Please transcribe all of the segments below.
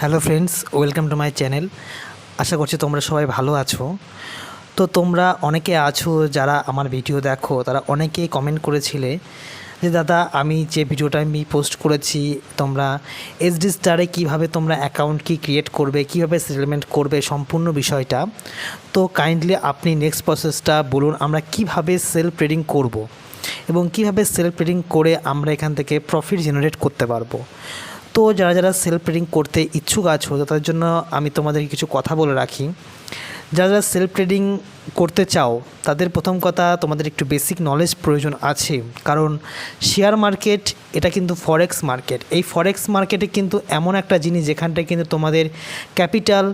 Hello friends, welcome to my channel. আশা করছি তোমরা সবাই ভালো আছো। তো তোমরা অনেকে আছো যারা আমার ভিডিও দেখো, তারা অনেকেই কমেন্ট করেছিলে যে দাদা আমি যে ভিডিওটা আমি পোস্ট করেছি, তোমরা এসডি স্টারে কীভাবে তোমরা অ্যাকাউন্ট কি ক্রিয়েট করবে, কীভাবে সেটেলমেন্ট করবে সম্পূর্ণ বিষয়টা। তো কাইন্ডলি আপনি নেক্সট প্রসেসটা বলুন, আমরা কিভাবে সেলফ ট্রেডিং করব এবং কিভাবে সেলফ ট্রেডিং করে আমরা এখান থেকে প্রফিট জেনারেট করতে পারবো। তো যারা যারা সেলফ ট্রেডিং করতে ইচ্ছুক আছো তাদের জন্য আমি তোমাদেরকে কিছু কথা বলে রাখি। যারা যারা সেলফ ট্রেডিং করতে চাও তাদের প্রথম কথা, তোমাদের একটু বেসিক নলেজ প্রয়োজন আছে। কারণ শেয়ার মার্কেট এটা কিন্তু ফরেক্স মার্কেট। এই ফরেক্স মার্কেটে কিন্তু এমন একটা জিনিস যেখানটায় কিন্তু তোমাদের ক্যাপিটাল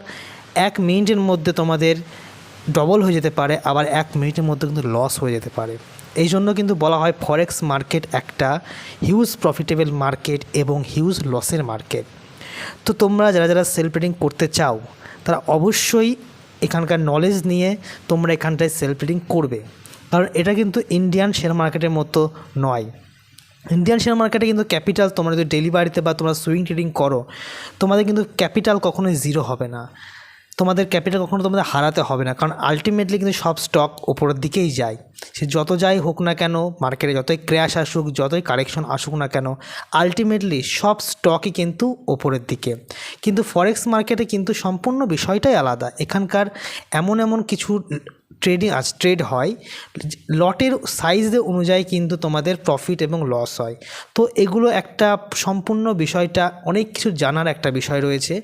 1 মিনিটের মধ্যে তোমাদের ডবল হয়ে যেতে পারে, আবার 1 মিনিটের মধ্যে কিন্তু লস হয়ে যেতে পারে। এই জন্য কিন্তু বলা হয় ফরেক্স মার্কেট একটা হিউজ প্রফিটেবল মার্কেট এবং হিউজ লসের মার্কেট। তো তোমরা যারা যারা সেলফ ট্রেডিং করতে চাও তারা অবশ্যই এখানকার নলেজ নিয়ে তোমরা এখানটায় সেলফ ট্রেডিং করবে। কারণ এটা কিন্তু ইন্ডিয়ান শেয়ার মার্কেটের মতো নয়। ইন্ডিয়ান শেয়ার মার্কেটে কিন্তু ক্যাপিটাল, তোমরা যদি ডেলি বাড়িতে বা তোমরা সুইং ট্রেডিং করো, তোমাদের কিন্তু ক্যাপিটাল কখনোই জিরো হবে না। তোমাদের ক্যাপিটাল কখনো তোমাদের হারাতে হবে না। কারণ আলটিমেটলি কিন্তু সব স্টক ওপরের দিকেই যায়। সে যত যাই হোক না কেন, মার্কেটে যতই ক্র্যাশ আসুক, যতই কারেকশন আসুক না কেন, আলটিমেটলি সব স্টকই কিন্তু ওপরের দিকে। কিন্তু ফরেক্স মার্কেটে কিন্তু সম্পূর্ণ বিষয়টাই আলাদা। এখানকার এমন এমন কিছু ট্রেড হয়, লটের সাইজ অনুযায়ী কিন্তু তোমাদের প্রফিট এবং লস হয়। তো এগুলো একটা সম্পূর্ণ বিষয়টা অনেক কিছু জানার একটা বিষয় রয়েছে।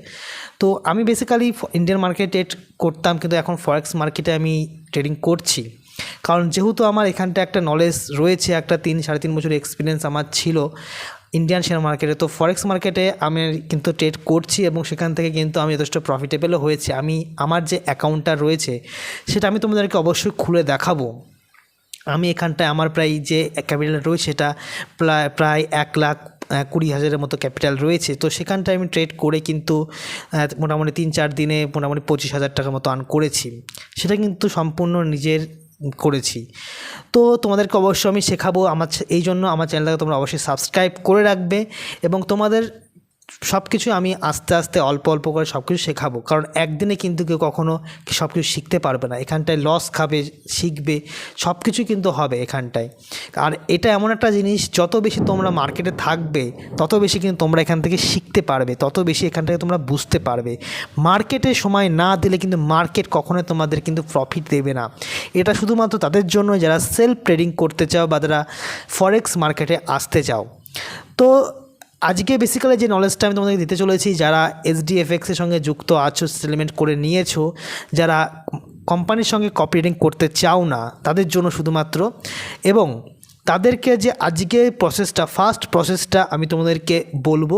তো আমি বেসিক্যালি ইন্ডিয়ান মার্কেটে ট্রেড করতাম, কিন্তু এখন ফরেক্স মার্কেটে আমি ট্রেডিং করছি। কারণ যেহেতু আমার এখানটা একটা নলেজ রয়েছে, একটা 3-3.5 বছর এক্সপিরিয়েন্স আমার ছিল ইন্ডিয়ান শেয়ার মার্কেটে। তো ফরেক্স মার্কেটে আমি কিন্তু ট্রেড করছি এবং সেখান থেকে কিন্তু আমি যথেষ্ট প্রফিটেবলও হয়েছে। আমি আমার যে অ্যাকাউন্টটা রয়েছে সেটা আমি তোমাদেরকে অবশ্যই খুলে দেখাবো। আমি এখানটায় আমার প্রায় যে ক্যাপিটাল রয়েছে সেটা প্রায় 1,20,000-এর মতো ক্যাপিটাল রয়েছে। তো সেখানটায় আমি ট্রেড করে কিন্তু মোটামুটি 3-4 দিনে মোটামুটি 25,000 টাকার মতো আর্ন করেছি। সেটা কিন্তু সম্পূর্ণ নিজের করেছি। তো তোমাদেরকে অবশ্যই আমি শেখাবো। এই জন্য আমার চ্যানেলটাকে তোমরা অবশ্যই সাবস্ক্রাইব করে রাখবে এবং তোমাদের সব কিছু আমি আস্তে আস্তে অল্প অল্প করে সব কিছু শেখাবো। কারণ একদিনে কিন্তু কেউ কখনও সব কিছু শিখতে পারবে না। এখানটায় লস খাবে, শিখবে, সব কিছুই কিন্তু হবে এখানটায়। আর এটা এমন একটা জিনিস, যত বেশি তোমরা মার্কেটে থাকবে তত বেশি কিন্তু তোমরা এখান থেকে শিখতে পারবে, তত বেশি এখান থেকে তোমরা বুঝতে পারবে। মার্কেটে সময় না দিলে কিন্তু মার্কেট কখনোই তোমাদের কিন্তু প্রফিট দেবে না। এটা শুধুমাত্র তাদের জন্য যারা সেলফ ট্রেডিং করতে চাও বা যারা ফরেক্স মার্কেটে আসতে চাও। তো আজকে বেসিক্যালি যে নলেজটা আমি তোমাদেরকে দিতে চলেছি, যারা এসডিএফএক্সের সঙ্গে যুক্ত আছো, সেটেলমেন্ট করে নিয়েছো, যারা কোম্পানির সঙ্গে কপি ট্রেডিং করতে চাও না তাদের জন্য শুধুমাত্র, এবং তাদেরকে যে আজকে ফার্স্ট প্রসেসটা আমি তোমাদেরকে বলবো।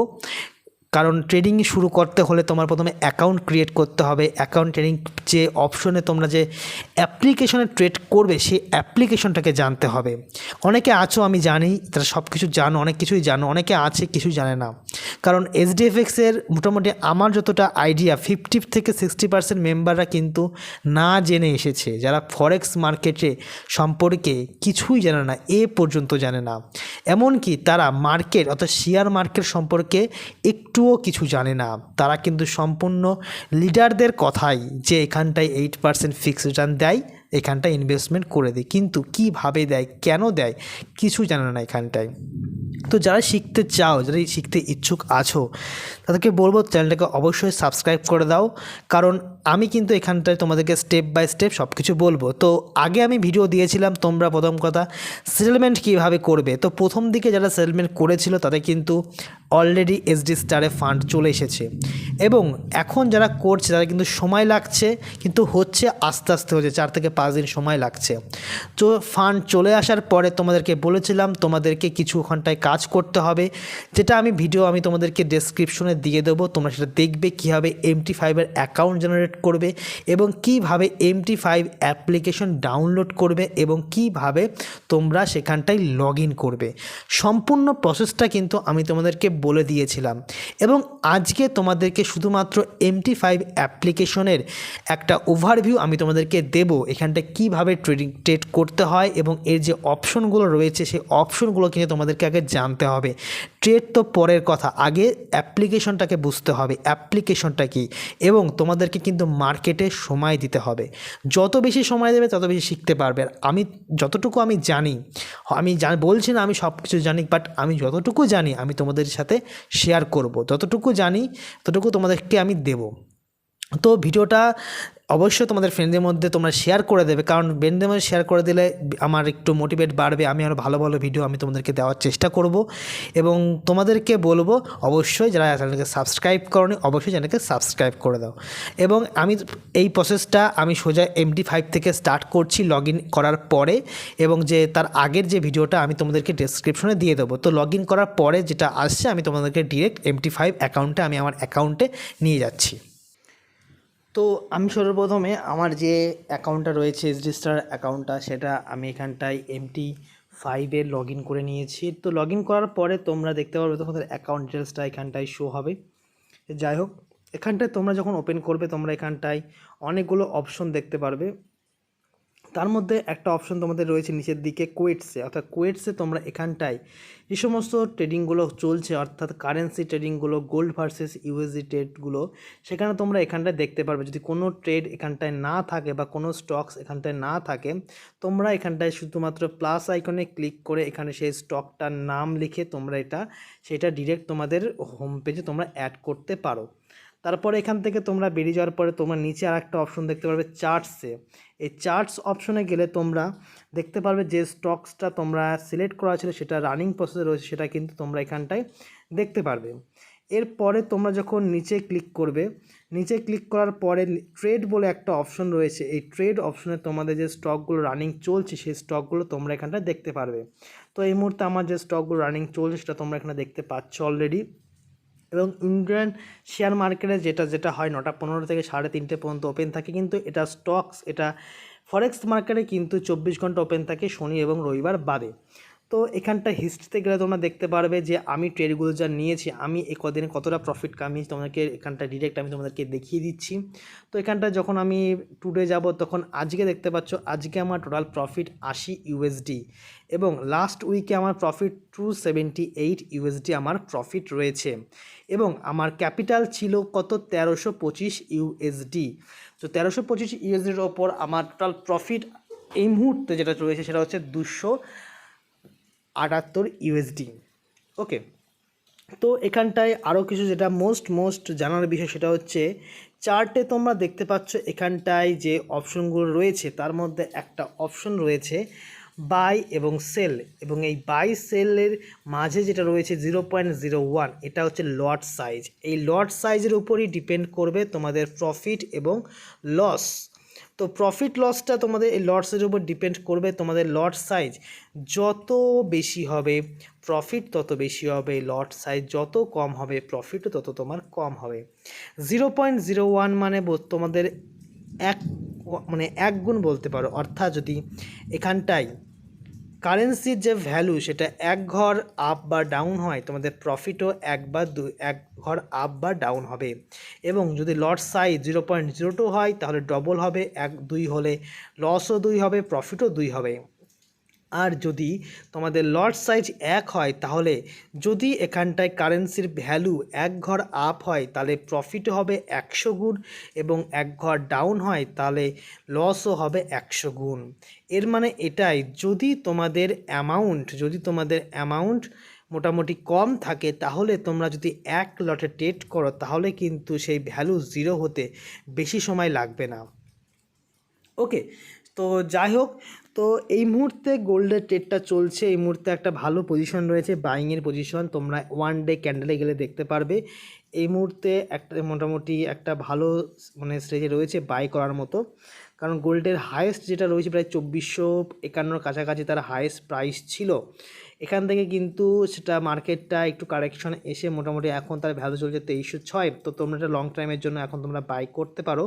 কারণ ট্রেডিং শুরু করতে হলে তোমার প্রথমে অ্যাকাউন্ট ক্রিয়েট করতে হবে। অ্যাকাউন্ট ট্রেডিং যে অপশনে তোমরা যে অ্যাপ্লিকেশনে ট্রেড করবে সেই অ্যাপ্লিকেশনটাকে জানতে হবে। অনেকে আছো আমি জানি তারা সব কিছু জানো, অনেক কিছুই জানো, অনেকে আছে কিছুই জানে না। কারণ এসডিএফএক্সের মোটামুটি আমার যতটা আইডিয়া 50 থেকে 60% মেম্বাররা কিন্তু না জেনে এসেছে, যারা ফরেক্স মার্কেটে সম্পর্কে কিছুই জানে না, পর্যন্ত জানে না। এমনকি তারা মার্কেট অর্থাৎ শেয়ার মার্কেট সম্পর্কে একটুও কিছু জানে না। তারা কিন্তু সম্পূর্ণ লিডারদের কথাই যে এখানটায় 8% ফিক্সড রিটার্ন দেয়, এখানটায় ইনভেস্টমেন্ট করে দেয়, কিন্তু কীভাবে দেয়, কেন দেয়, কিছু জানে না এখানটায়। তো যারা শিখতে চাও, যারা শিখতে ইচ্ছুক আছো, তাদেরকে বলবো চ্যানেলটাকে অবশ্যই সাবস্ক্রাইব করে দাও। কারণ আমি কিন্তু এখানটায় তোমাদেরকে স্টেপ বাই স্টেপ সব কিছু বলবো। তো আগে আমি ভিডিও দিয়েছিলাম তোমরা প্রথম কথা সেটেলমেন্ট কীভাবে করবে। তো প্রথম দিকে যারা সেটেলমেন্ট করেছিল তাদের কিন্তু অলরেডি এসডি স্টারে ফান্ড চলে এসেছে, এবং এখন যারা করছে তারা কিন্তু সময় লাগছে, কিন্তু হচ্ছে আস্তে আস্তে হচ্ছে, 4 থেকে 5 দিন সময় লাগছে। তো ফান্ড চলে আসার পরে তোমাদেরকে বলেছিলাম তোমাদেরকে কিছু ঘন্টায় কাজ করতে হবে, যেটা আমি তোমাদেরকে ডেসক্রিপশনে দিয়ে দেবো। তোমরা সেটা দেখবে কীভাবে MT5 অ্যাকাউন্ট জেনারেট অপারেট করবে এবং কিভাবে MT5 অ্যাপ্লিকেশন ডাউনলোড করবে এবং কিভাবে তোমরা সেখানটায় লগ ইন করবে, সম্পূর্ণ প্রসেসটা কিন্তু আমি তোমাদেরকে বলে দিয়েছিলাম। এবং আজকে তোমাদেরকে শুধুমাত্র MT5 অ্যাপ্লিকেশনের একটা ওভারভিউ আমি তোমাদেরকে দেব, এখানটায় কিভাবে ট্রেড করতে হয় এবং এর যে অপশনগুলো রয়েছে সেই অপশনগুলো কিন্তু তোমাদেরকে আগে জানতে হবে। ট্রেড তো পরের কথা, আগে অ্যাপ্লিকেশনটাকে বুঝতে হবে অ্যাপ্লিকেশনটা কী, এবং তোমাদেরকে কিন্তু মার্কেটে সময় দিতে হবে। যত বেশি সময় দেবে তত বেশি শিখতে পারবে। আমি যতটুকু আমি জানি, আমি বলছি না আমি সব কিছু জানি, বাট আমি যতটুকু জানি আমি তোমাদের সাথে শেয়ার করব, যতটুকু জানি ততটুকু তোমাদেরকে আমি দেব। তো ভিডিওটা অবশ্যই তোমাদের ফ্রেন্ডদের মধ্যে তোমরা শেয়ার করে দেবে, কারণ ফ্রেন্ডদের মধ্যে শেয়ার করে দিলে আমার একটু মোটিভেট বাড়বে, আমি আরও ভালো ভালো ভিডিও আমি তোমাদেরকে দেওয়ার চেষ্টা করব। এবং তোমাদেরকে বলবো অবশ্যই যারা চ্যানেলকে সাবস্ক্রাইব করোনি অবশ্যই চ্যানেলকে সাবস্ক্রাইব করে দাও। এবং আমি এই প্রসেসটা আমি সোজা MT5 থেকে স্টার্ট করছি লগ ইন করার পরে, এবং যে তার আগের যে ভিডিওটা আমি তোমাদেরকে ডেসক্রিপশনে দিয়ে দেবো। তো লগ ইন করার পরে যেটা আসছে আমি তোমাদেরকে ডিরেক্ট MT5 অ্যাকাউন্টে আমি আমার অ্যাকাউন্টে নিয়ে যাচ্ছি। তো আমি সর্বপ্রথমে আমার যে অ্যাকাউন্টটা রয়েছে SG Star অ্যাকাউন্টটা, সেটা আমি এখানটায় MT5 লগ ইন করে নিয়েছি। তো লগ ইন করার পরে তোমরা দেখতে পারবে তোমাদের অ্যাকাউন্ট ডিটেলসটা এখানটায় শো হবে। যাই হোক, এখানটায় তোমরা যখন ওপেন করবে তোমরা এখানটায় অনেকগুলো অপশন দেখতে পারবে। তার মধ্যে একটা অপশন তোমাদের রয়েছে নিচের দিকে কোয়েটসে, অর্থাৎ কোয়েটসে তোমরা এখানটায় যে সমস্ত ট্রেডিংগুলো চলছে, অর্থাৎ কারেন্সি ট্রেডিংগুলো, গোল্ড ভার্সেস USD ট্রেডগুলো, সেখানে তোমরা এখানটায় দেখতে পারবে। যদি কোনো ট্রেড এখানটায় না থাকে বা কোনো স্টকস এখানটায় না থাকে, তোমরা এখানটায় শুধুমাত্র প্লাস আইকনে ক্লিক করে এখানে সেই স্টকটার নাম লিখে তোমরা সেটা ডিরেক্ট তোমাদের হোম পেজে তোমরা অ্যাড করতে পারো। তারপরে এখান থেকে তোমরা বেরিয়ে যাওয়ার পরে তোমরা নিচে আর একটা অপশন দেখতে পারবে চার্টসে। এই চার্টস অপশনে গেলে তোমরা দেখতে পারবে যে স্টকসটা তোমরা সিলেক্ট করা ছিল সেটা রানিং প্রসেসে রয়েছে, সেটা কিন্তু তোমরা এখানটায় দেখতে পারবে। এরপরে তোমরা যখন নিচে ক্লিক করবে, নিচে ক্লিক করার পরে ট্রেড বলে একটা অপশন রয়েছে, এই ট্রেড অপশনে তোমাদের যে স্টকগুলো রানিং চলছে সেই স্টকগুলো তোমরা এখানটায় দেখতে পারবে। তো এই মুহূর্তে আমার যে স্টকগুলো রানিং চলছে সেটা তোমরা এখানে দেখতে পাচ্ছ অলরেডি। এবং ইন্ডিয়ান শেয়ার মার্কেটে যেটা হয় 9টা 15 থেকে 3:30 পর্যন্ত ওপেন থাকে, কিন্তু এটা স্টকস, এটা ফরেক্স মার্কেটে কিন্তু 24 ঘন্টা ওপেন থাকে শনি এবং রবিবার বাদে। তো এখানটা হিস্ট্রিতে গেলে তোমরা দেখতে পারবে যে আমি ট্রেডগুলো যা নিয়েছি, আমি এই কদিনে কতটা প্রফিট কামিয়েছি, তোমাদেরকে এখানটা ডিরেক্ট আমি তোমাদেরকে দেখিয়ে দিচ্ছি। তো এখানটা যখন আমি টুডে যাব তখন আজকে দেখতে পাচ্ছ আজকে আমার টোটাল প্রফিট 80 USD, এবং লাস্ট উইকে আমার প্রফিট 278 USD আমার প্রফিট রয়েছে, এবং আমার ক্যাপিটাল ছিল কত 1325 USD। তো 1325 USDর ওপর আমার টোটাল প্রফিট এই মুহূর্তে যেটা রয়েছে সেটা হচ্ছে 278 USD। ওকে, তো এখানটায় আরও কিছু যেটা মোস্ট জানার বিষয় সেটা হচ্ছে চার্টে তোমরা দেখতে পাচ্ছ এখানটায় যে অপশনগুলো রয়েছে তার মধ্যে একটা অপশন রয়েছে বাই এবং সেল, এবং এই বাই সেলের মাঝে যেটা রয়েছে 0.01, এটা হচ্ছে লট সাইজ। এই লট সাইজের উপরই ডিপেন্ড করবে তোমাদের প্রফিট এবং লস। তো প্রফিট লসটা তোমাদের এই লটসের উপর ডিপেন্ড করবে। তোমাদের লট সাইজ যত বেশি হবে প্রফিট তত বেশি হবে, লট সাইজ যত কম হবে প্রফিটও তত তোমার কম হবে। 0.01 মানে তোমাদের এক গুণ বলতে পারো, অর্থাৎ যদি এখানটায় কারেন্সির যে ভ্যালু সেটা এক ঘর আপ বা ডাউন হয়, তোমাদের প্রফিটও এক ঘর আপ বা ডাউন হবে। এবং যদি লট সাইজ 0.02 হয় তাহলে ডবল হবে, 2 হলে লসও 2 হবে, প্রফিটও 2 হবে। আর যদি তোমাদের লট সাইজ 1 হয় তাহলে যদি এখানটায় কারেন্সির ভ্যালু এক ঘর আপ হয় তাহলে প্রফিটও হবে 100 গুণ, এবং এক ঘর ডাউন হয় তাহলে লসও হবে 100 গুণ। এর মানে এটাই, যদি তোমাদের অ্যামাউন্ট মোটামুটি কম থাকে তাহলে তোমরা যদি এক লটে ট্রেড করো তাহলে কিন্তু সেই ভ্যালু 0 হতে বেশি সময় লাগবে না। ওকে, তো যাই হোক, তো এই মুহূর্তে গোল্ডের ট্রেডটা চলছে, এই মুহূর্তে একটা ভালো পজিশন রয়েছে, বাইংয়ের পজিশন। তোমরা 1 ডে ক্যান্ডেলে গেলে দেখতে পারবে এই মুহূর্তে একটা মোটামুটি একটা ভালো স্টেজে রয়েছে বাই করার মতো, কারণ গোল্ডের হায়েস্ট যেটা রয়েছে প্রায় 2451 কাছাকাছি তার হায়েস্ট প্রাইস ছিল, এখান থেকে কিন্তু সেটা মার্কেটটা একটু কারেকশন এসে মোটামুটি এখন তার ভ্যালু চলছে 2306। তো তোমরা এটা লং টাইমের জন্য এখন তোমরা বাই করতে পারো।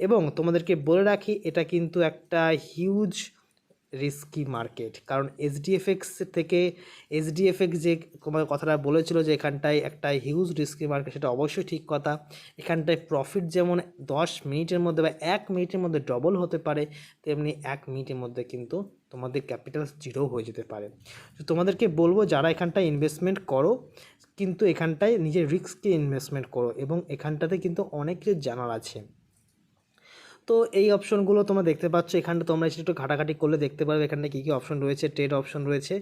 এবং তোমাদেরকে বলে রাখি এটা কিন্তু একটা হিউজ রিস্কি মার্কেট, কারণ এইচডিএফএক্স থেকে এইচডিএফএক্স যে তোমার কথাটা বলেছিল যে এখানটায় একটা হিউজ রিস্কি মার্কেট, সেটা অবশ্যই ঠিক কথা। এখানটায় প্রফিট যেমন 10 মিনিটের মধ্যে বা 1 মিনিটের মধ্যে ডবল হতে পারে, তেমনি 1 মিনিটের মধ্যে কিন্তু তোমাদের ক্যাপিটাল জিরো হয়ে যেতে পারে। তো তোমাদেরকে বলবো যারা এখানটায় ইনভেস্টমেন্ট করো, কিন্তু এখানটায় নিজের রিস্ককে ইনভেস্টমেন্ট করো, এবং এখানটাতে কিন্তু অনেক কিছু জানার আছে। তো এই অপশনগুলো তোমরা দেখতে পাচ্ছ, এখানটা তোমরা এসে একটু ঘাটাঘাটি করলে দেখতে পারবে এখানটা কী কী অপশন রয়েছে, ট্রেড অপশন রয়েছে।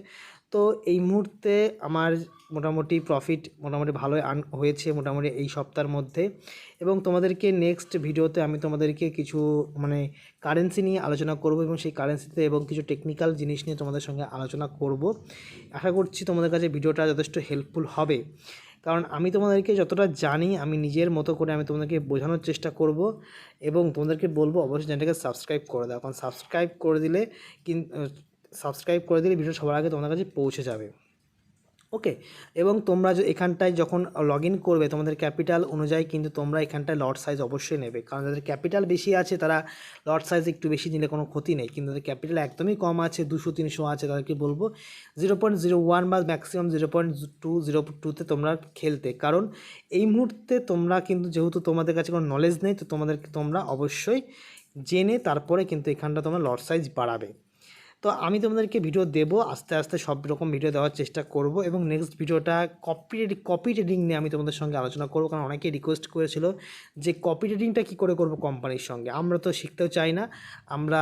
তো এই মুহূর্তে আমার মোটামুটি প্রফিট মোটামুটি ভালোই হয়েছে মোটামুটি এই সপ্তাহের মধ্যে। এবং তোমাদেরকে নেক্সট ভিডিওতে আমি তোমাদেরকে কিছু কারেন্সি নিয়ে আলোচনা করব, এবং সেই কারেন্সিতে এবং কিছু টেকনিক্যাল জিনিস নিয়ে তোমাদের সঙ্গে আলোচনা করব। আশা করছি তোমাদের কাছে ভিডিওটা যথেষ্ট হেল্পফুল হবে, কারণ আমি তোমাদেরকে যতটা জানি আমি নিজের মতো করে আমি তোমাদেরকে বোঝানোর চেষ্টা করব। এবং তোমাদেরকে বলবো অবশ্যই চ্যানেলটাকে সাবস্ক্রাইব করে দাও, কারণ সাবস্ক্রাইব করে দিলে ভিডিও সবার আগে তোমাদের কাছে পৌঁছে যাবে। ওকে, এবং তোমরা এখানটায় যখন লগ ইন করবে তোমাদের ক্যাপিটাল অনুযায়ী কিন্তু তোমরা এখানটায় লট সাইজ অবশ্যই নেবে, কারণ যাদের ক্যাপিটাল বেশি আছে তারা লট সাইজ একটু বেশি নিলে কোনো ক্ষতি নেই, কিন্তু যাদের ক্যাপিটাল একদমই কম আছে 200-300 আছে তাদেরকে বলবো 0.01 বা ম্যাক্সিমাম 0.2 তোমরা খেলতে। কারণ এই মুহূর্তে তোমরা কিন্তু যেহেতু তোমাদের কাছে কোনো নলেজ নেই, তো তোমরা অবশ্যই জেনে তারপরে কিন্তু এখানটা তোমরা লট সাইজ বাড়াবে। তো আমি তোমাদেরকে ভিডিও দেবো, আস্তে আস্তে সব রকম ভিডিও দেওয়ার চেষ্টা করব। এবং নেক্সট ভিডিওটা কপি ট্রেডিং নিয়ে আমি তোমাদের সঙ্গে আলোচনা করবো, কারণ অনেকেই রিকোয়েস্ট করেছিল যে কপি ট্রেডিংটা কী করে করবো কোম্পানির সঙ্গে। আমরা তো শিখতেও চাই না, আমরা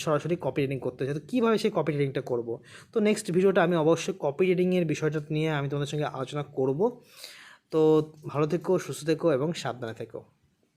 সরাসরি কপি ট্রেডিং করতে চাই, তো কীভাবে সেই কপি ট্রেডিংটা করবো। তো নেক্সট ভিডিওটা আমি অবশ্যই কপি ট্রেডিংয়ের বিষয়টা নিয়ে আমি তোমাদের সঙ্গে আলোচনা করব। তো ভালো থেকো, সুস্থ থেকো এবং সাবধানে থেকো।